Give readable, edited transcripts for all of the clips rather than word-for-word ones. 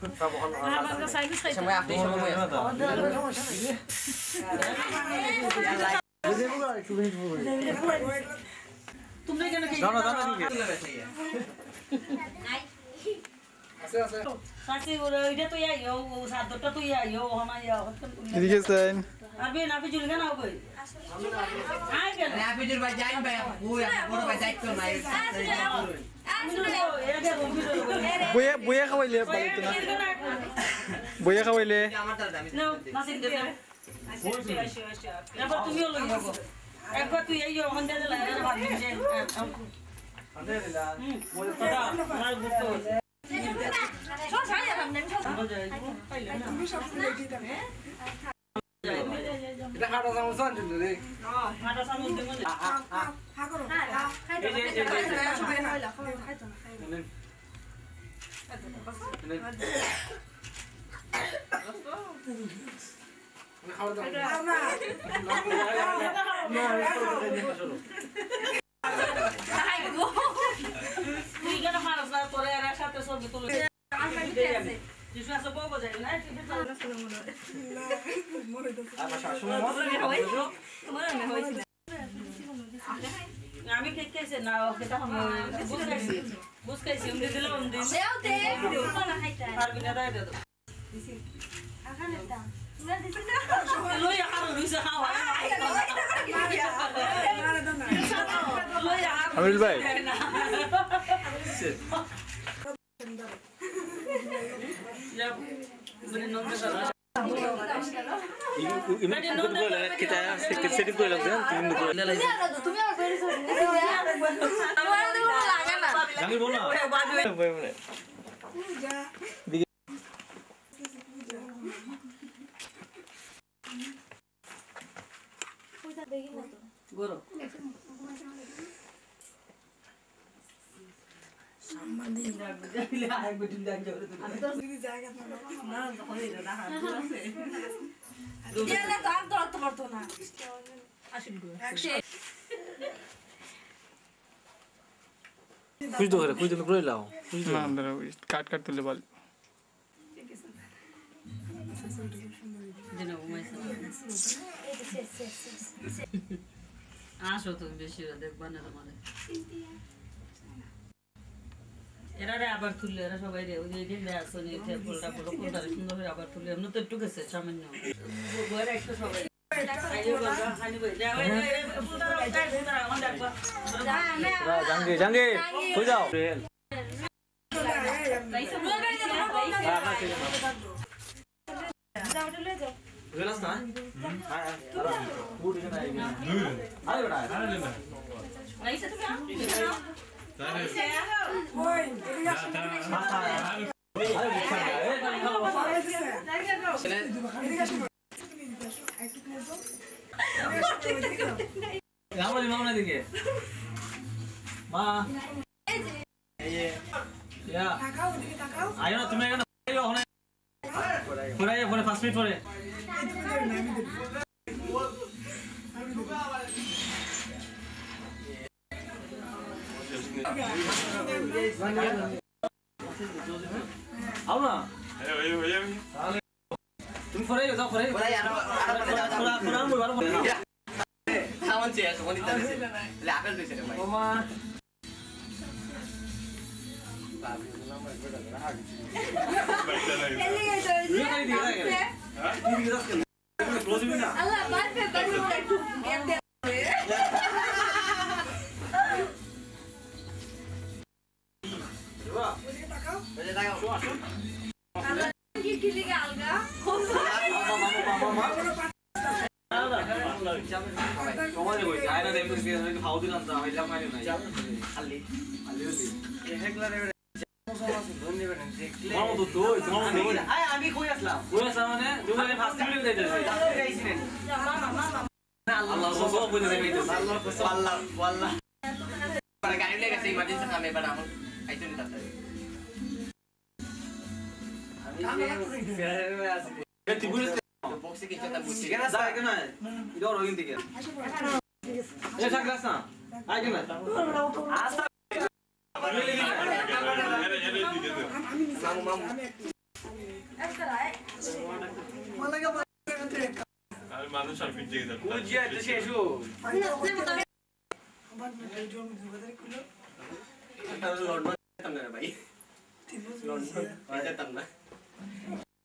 সময় আপনি সময় তুমি কেন কি দাও না দিকে সাসি ওইটা তো আইও ও সাদটা তো আইও হনা ইয়া এদিকে স্যার আরবি না পিজুল কেন হবে আই কেন না পিজুল ভাই যাইন ভাই ওই বড় ভাই যাইতো না বইয়া খাওয়াইলে বাড়িতে না বইয়া খাওয়াইলে আমার দাদা আমি নো নাসিন দে এবার তুমিও লই যাবো একবার তুই এই ওখান থেকে লাগে না ভাবি যে আরে দিলা বলে তো আমার গুতো সব ছাড়ি আলাম না তুমি সব রেডি দাও এটা হাড়া সামোসা আনতে দে মাটা সামুন দেব না হা করো হ্যাঁ খাইতো সবাই হইলা খাইতো না খাওয়া দাও তুই কেন মারছ না তোরে আর সাথে সবজি তুলে কিছু আছে বউ যায় না আমি কে কেছে না ওকে তো আমি বুঝাইছি উনি দিলে উনি দেও দে কোন খাইতা পারবি না দাই দে তো আখানে দাও তুমি দিছ না লই আর রুইছে খাওয়া লই আর আমির ভাই মানে নন্দে দাদা সেটিং করে লাগছে তুমি আর বেরিস আমার তো লাগে না জানি বল না পয়সা দেখি না তো গরো সম্বন্ধে দিলে আই বিটিন দাগ জরে আমি তো জায়গা না দিলে তো আর ধরতে পারতো না আসিন গো খুঁজ দো করে খুঁজ দো করে লাও না দাঁড়াও কাট কাট তুলে বল যেন ঘুমাইছে আসো তুমি বেশি দেখবা না তোমারে এরা আবার তুললে এরা সবাই রে ওই যে আসো নি ফুলটা পুরো কোনটা সুন্দর করে আবার তুললে এমন তো একটু গেছে সামান্য ঘরে একটু সবাই জাঙ্গে কই যাও গেলাস না হ্যাঁ ফুড এখানে আরে বড়া মামা দিকে মা আয় না তুমি এখানে পরে পরে 5 মিনিট পরে आओ ना तुम फरे जाओ फरे ওরাই আর पुरा मुई बारो फरे খাওয়ান চেয়ে আছে মনি তাছে লে আপেল দিছে রে ভাই ओमा এলি গেছে ये नहीं दिख रहा है हां दिख रहा है क्लोज भी ना আল্লাহ বারবে বারবে একটু গেম দে ওরে তাকাও আল্লাহ কি কি লিগে আলগা তোমারে কই যায় না দেবো কি খাও দিলাম তো হইলা মাইলে নাই খালি খালি হেকলারে ধন্যবাদ দেখলে মামা তো দই তোমার দই আয় আমি কই আসলাম মানে দুবারে ফার্স্ট মিনিট দিতে যাইছিলেন না আল্লাহ সব বলে দেবে আল্লাহ আল্লাহ para গাড়ি লেগে গেছে ইমার্জেন্সি কামে বানা এখন আইতো নি তাতে আমি তুই বক্সে কিছু একটা বুঝছি কেন যায় কেন ইদর ওইন দিকে এ থাকলাস না আয় কেন আস্তা মামু আর মানুষ আর ফিট জেগে যাবে কুজিয়া তো শেষ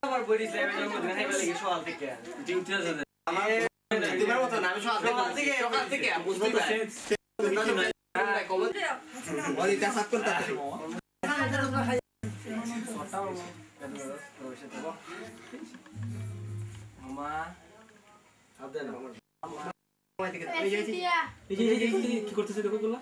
আমার বডি স্ল্যাম এর মধ্যে নাই বলে সকাল থেকে ডিউটি আছে আমার তোমার মত না আমি সকাল থেকে বুঝতে পারি কমন ওই কাজ করতে মামা আদে না কি করতেছে দেখো গুলো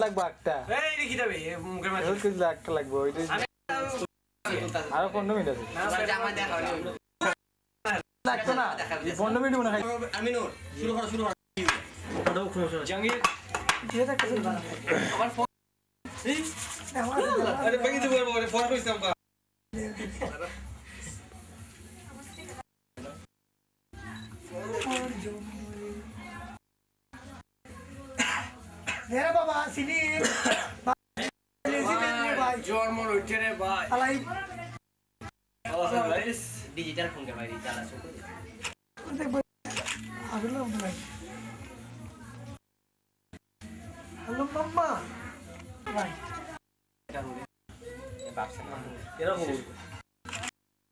লাগবে একটা একটা লাগবে ওইটাই আরো 15 মিনিট আছে লাগতো না 15 মিনিট মনে হয় আমি নূর শুরু করো জাঙ্গির আমার ফোন আরে বাকি যে বলে ফোন কইতাম কা मेरा बाबा सिनी জন্ম রইছে রে ভাই আলাই ডিজিটাল ফোন কে ভাই চালা শুরু দেখব আগলে ভাই হ্যালো মাম্মা ভাই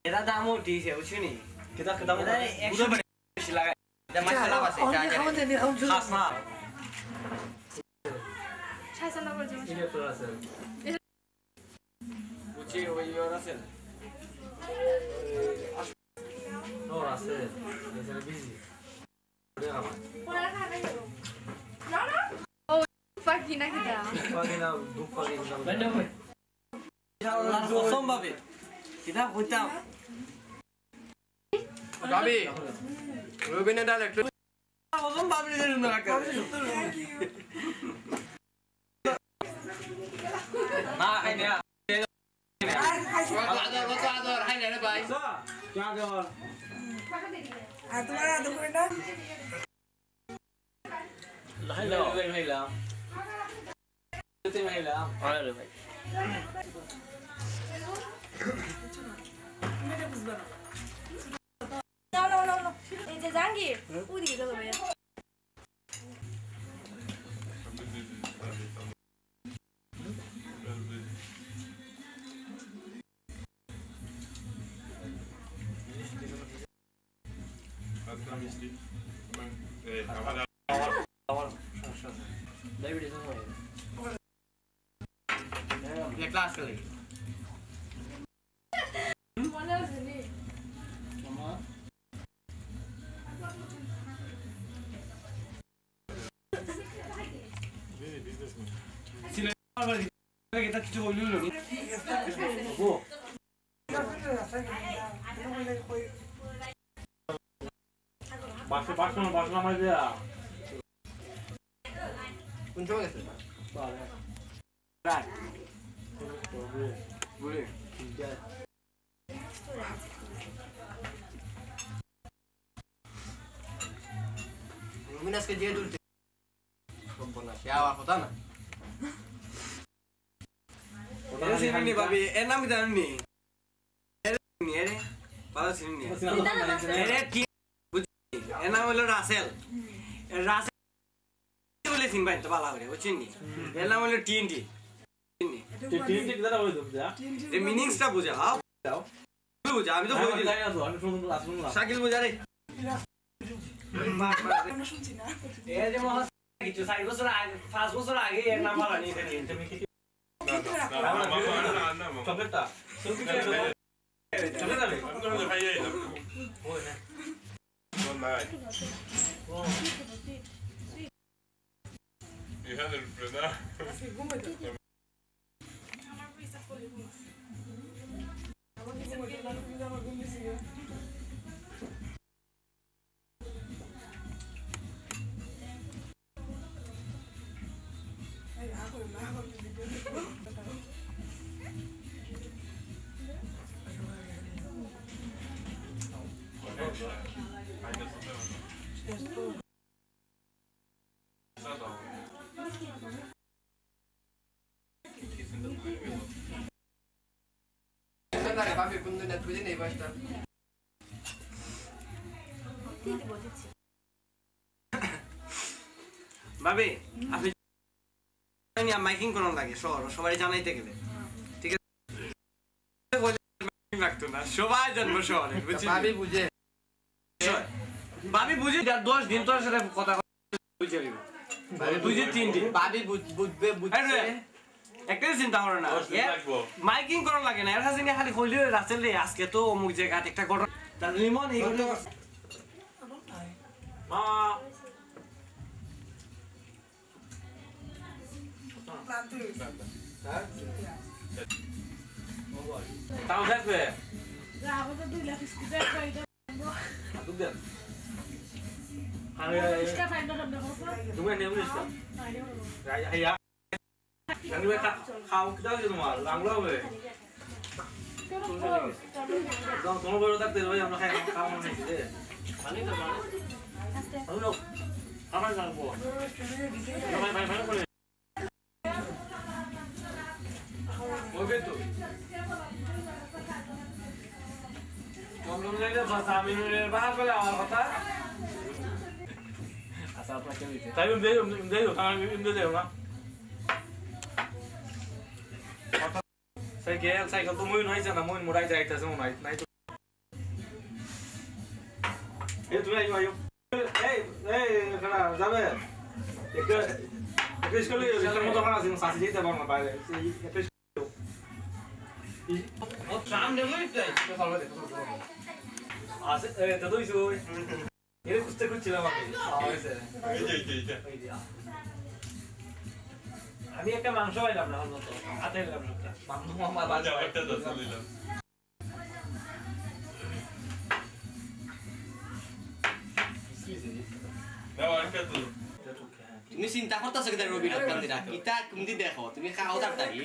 এরা দাম উঠিছে বুঝছিনি কেদা কেদা এরা 100 বেশি লাগায় এটা মশলা আছে যা যা খাওয়া দেনি খাওয়া শুরু খাস না বুঝছি ওই ওর আছে ওর আছে এখানে বিজি Fucking naked. পাগিনা দুঃখ পাগিনা অসম্ভবে কিটা কইতাম ভাবি রবিনা ডাইরেক্ট অসম্ভবে রে না রাখা না খাই না আদর হাই না ভাই क्या कर আর তোমার আদর করে না লাইলা লাইলা তুই লাইলা আরে ভাই No. এই যে জাঙ্গির ওদিকে চলো ভাইয়া ডায়াবেটিস হয় ক্লাস করে মনে আছে নি এটা কিছু বলিল না ও বাসনা মাই দেয়া কোন সময় গেছে রাইট বলে রুমিনাসকে দিয়ে দূর সম্পূর্ণ শেয়াওয়া কথা না এর সিনি ভাবি এর নাম কি জানেন নি এর নি এর পালা সিনি নি এর কি বুঝি এর নাম হলো রাসেল রাসেল বলে সিন ভাই তো ভালো করে বুঝছেন নি এর নাম হলো টিএনটি টিটি কেদা বলে দা এর মিনিংসটা বুঝাও দাও বুঝা আমি তো বলে দিলাম লাইন আছে আমি শুনুন আসুন শাকিল বুঝা রে আমরা শুনছি না এর যে মহা কিছু 6 বছর আগে 5 বছর আগে এর নাম ভালো নি এখানে তুমি কি না চকলেটটা চলে যাবে আমি খাইয়ে না ওই না কোন ভাই ইহানের উপরে না আজকে ঘুমাইতে আমার পয়সা করে আমার ঘুম দিছি এই এখন না ভাবি কোন দিন তুই নেই বাসটা ভাবি আপনি মাইকিং করার লাগে সবাই জানাইতে গেলে ঠিক আছে লাগতো না সবাই জানবো শহরে ভাবি বুঝে ভাবি বুঝি 10 দিন তোর সাথে কথা বুঝে নিব ভাবি বুঝি 3 দিন ভাবি বুঝবে বুঝছে একটা চিন্তা করে না মাইকিং করার লাগে না এর কাছে খালি কইলে রাসেল রে আজকে তো অমুক জায়গায় একটা ঘটনা তার লিমন এইগুলো মা তাও দেখবে তুমি নেমে এসো আইয়া আমি খাও দাও তোমার লাগলো হবে তোমার বড় থাকতে ভাই আমরা খাওয়া মনে হচ্ছে পানি তো পানি হলো আমার লাগবো ভাই ভাই ভাই করে ওকে তো তোমরা যাইলে বাসা আমি বাহার করে আমার কথা আচ্ছা আপনাকে দিতে তাই দেই আমি দেই না সাইকেল তো মই নয় জানা মই মোড়াই যাইতাছে মনে নাই তো এই তুমি আইও এই এখানে যাবে একটা স্কুলে রিক্সার মতো খানা আছে সাথে যেতে পারবো না বাইরে ও ট্রাম দেবই তাই আছে তো তুই শুই এর কুস্তে করছিলাম আমি একটা মাংস পাইলাম না হল মতো হাতে দিলাম একটা মাংস আমার বাজা একটা দশ দিলাম তুমি চিন্তা করতেছো কিনা রবিনাথ মন্দিরা ইটা কুমদি দেখো তুমি খাও তাড়াতাড়ি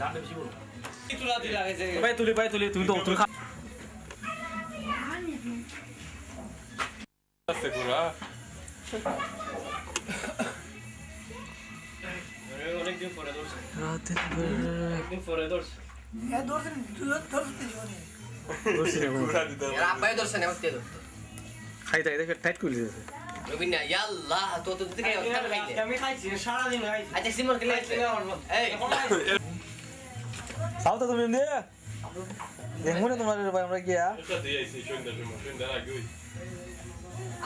জানতে বেশি বলো তুলা দিলা গেছে ভাই তুলি তুমি তো তুই খা segura অনেকদিন পরে ধরছে একদিন পরে ধরছে এ ধরতে জীবনে segura di dalam এরা আব্বাই দর্শনে হতে দত খাইতে খাইতে টাইট করে দিয়েছে রবিনা ইয়াল্লাহ তো থেকে খাইলে আমি খাইছি সারা দিন খাইছি আচ্ছা সিমর খেলে এই সাউথ তুমি এমনি দেখুন তোমার ভাই আমরা গিয়া এটা দিয়ে আইছি শুন দাঁড়া গই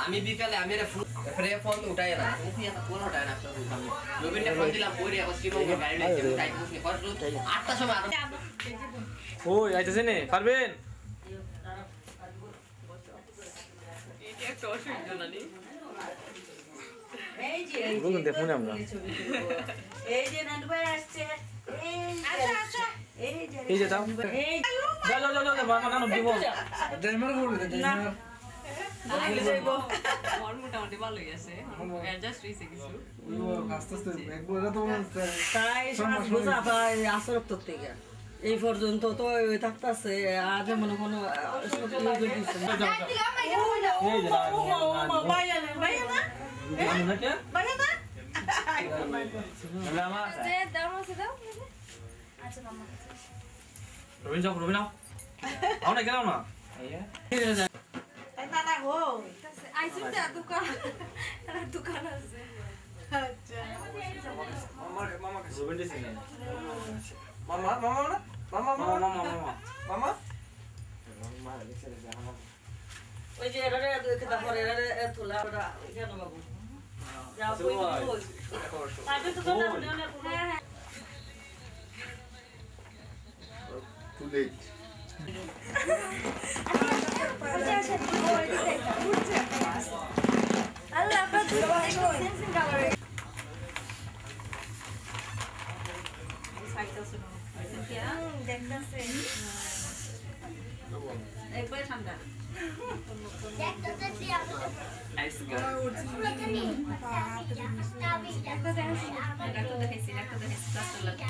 আমি বিকালে আমি ফোন উঠাই না তুমি একটা ফোন উঠাই না রবিনা ফোন দিলাম পরে এখন সিমর গাড়ি নিয়ে টাইম বুঝনি করলো 8টার সময় আর ওই আইতেছে নে পারবেন এই যে বলুন দেখুন আমরা এই যে নানু ভাই আসছে আচ্ছা এই যে দাও এই যাও বাবা কানো দিব ড্রাইভার করবে ড্রাইভার মোটামুটি ভালোই আছে অ্যাডজাস্ট হয়েছে কিছু আস্তে আস্তে একবার তো তাই শ্বাস বোঝা ভাই আসরক তো থেকে এই পর্যন্ত তো থাকতেছে আজ মনে কোনো এই যে রবিন যাও রবিন আও না গেলাম না দোকান আছে রবিন দিছি না মামা ওই যে এরা দেখে তারপর এরা তোলা ওরা কেন বাবু যাও কই কই তারপর তো তোলা হ্যাঁ টু লেট আল্লাহ আইসি গা ডাক্তার দেখাইছি ডাক্তার দেখাইছি ডাক্তার লাগে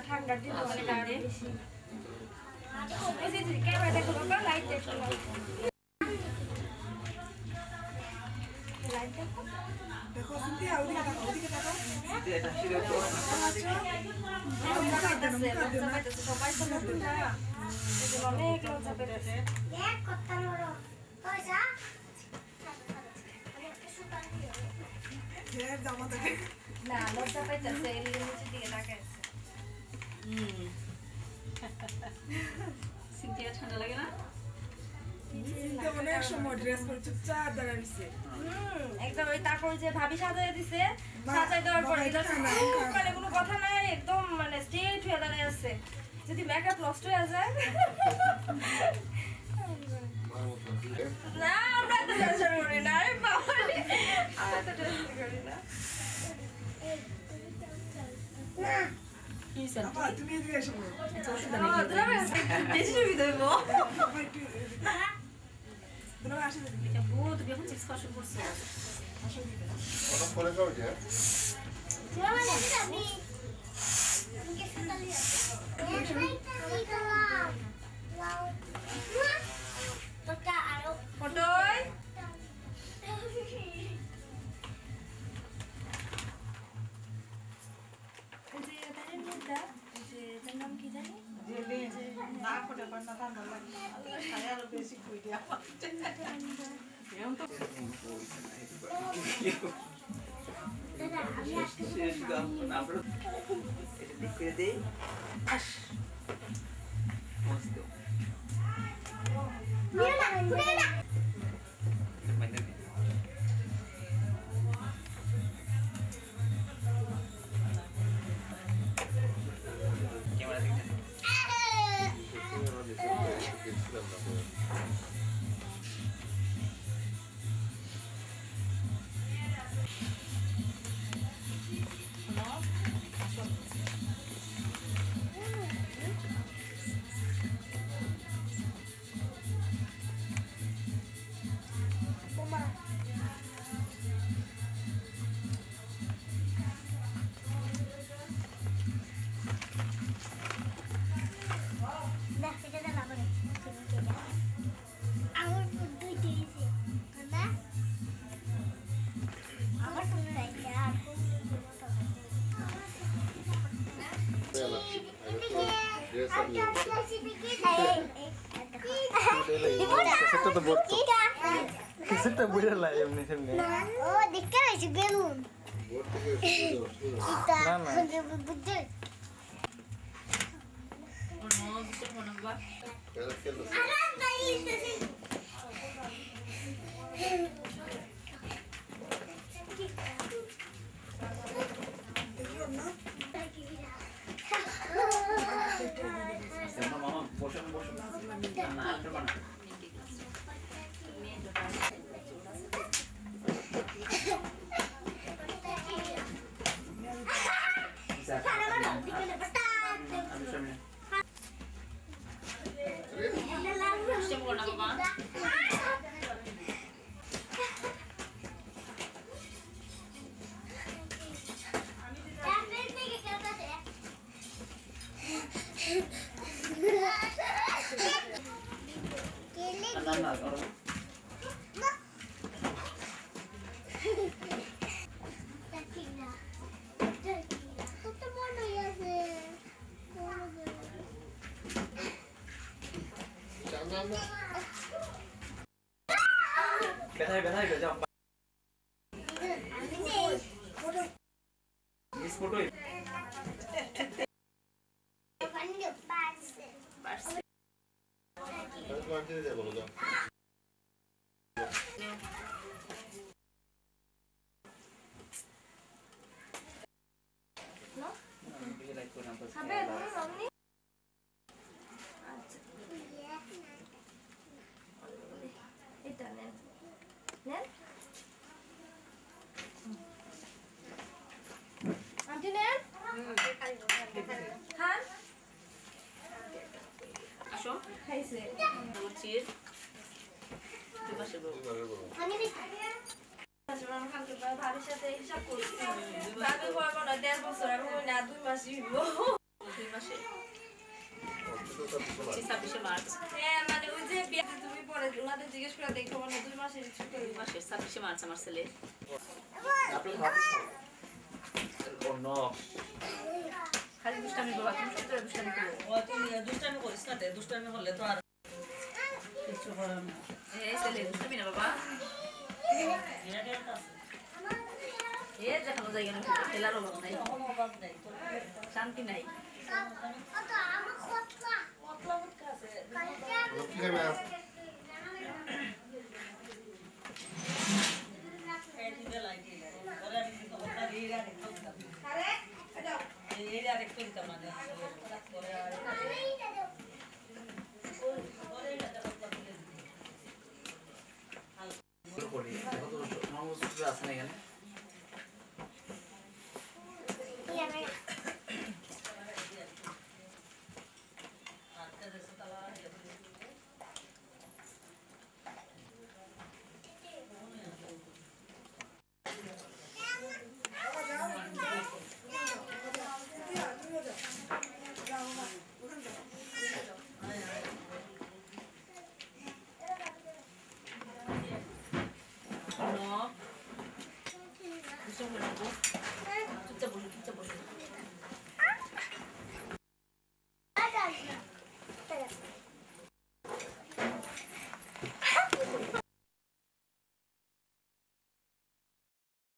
ঠান্ডা দিন বেশি এই যে ক্যামেরা দেখো বাবা লাইট দেখো লাইট দেখো দেখো সিনথিয়া ওদিকে তাকাও এটা শিরে তো চাপাইতেছে সবাই তো নতুন না এই যে অনেক লোক চাপাইতেছে দেখ কত বড় পয়সা ফের জামা দেখে না লোক চাপাইতেছে এই নিচের দিকে তাকাইছে সিনথিয়া ঠান্ডা লাগে না সিনথিয়া অনেক সময় ড্রেস পরে চুপচাপ দাঁড়ায় রইছে একদম ওই তারপর যে ভাবি সাজাই দিছে সাজাই দেওয়ার পর মানে কোনো কথা নাই একদম মানে স্ট্রেট হয়ে দাঁড়ায় আছে যদি মেকআপ নষ্ট হয়ে যায় না আমরা তো টেনশন করি না আরে বাবা আমরা তো টেনশন করি না আপা তুমি এদিকে এসো বেশি সুবিধা হইব তোমরা আসো এটা বহুত তুমি এখন চিপস খাওয়া শুরু করছো অনেক পরে খাও যে ফটোই নাম কি জানি না ফটো না ঠান্ডা লাগে আরে আরো বেশি কই দিয়া শেষ গাম আমরা এটা ঠিক করে দেই মস্ত ক্যামেরা দেখতে সেটা তো বলতো সেটা বুঝে লাই এমনি সেমনি ও দেখতে পাইছি বেলুন না না মামা বসুন বসুন না আলটো বানা না করো বেথাই যাও মিস ফটো আসো খাইছে চিজ সাথে হিসাব করছি ভাবি বলবো না 1.5 বছর আমি না 2 মাসই হইব 2 মাসে এটা 26 মার্চ হ্যাঁ মানে ওই যে বিয়ে তুমি পরে ওনাদের জিজ্ঞেস করে দেখো মানে 2 মাসের ছুটি 2 মাসে 26 মার্চ আমার ছেলে খালি দুষ্টামি বাবা তুমি সত্যি দুষ্টামি করো ও তুই দুষ্টামি করিস না রে দুষ্টামি হলে তো আর কিছু করার না এই ছেলে দুষ্টামি না বাবা এটা একটা আছে এ দেখানো যায় না খেলার অভাব নাই কোনো অভাব নাই তো শান্তি নাই কি খাবে এই দিকে লাগি ওরা কিন্তু ওটা রিরা দেখতে দিতাম এই রিরা দেখতে দিতাম না করে আর করি দেখো তো মঙ্গলসূত্র আছে না এখানে no. Gusto mo na po?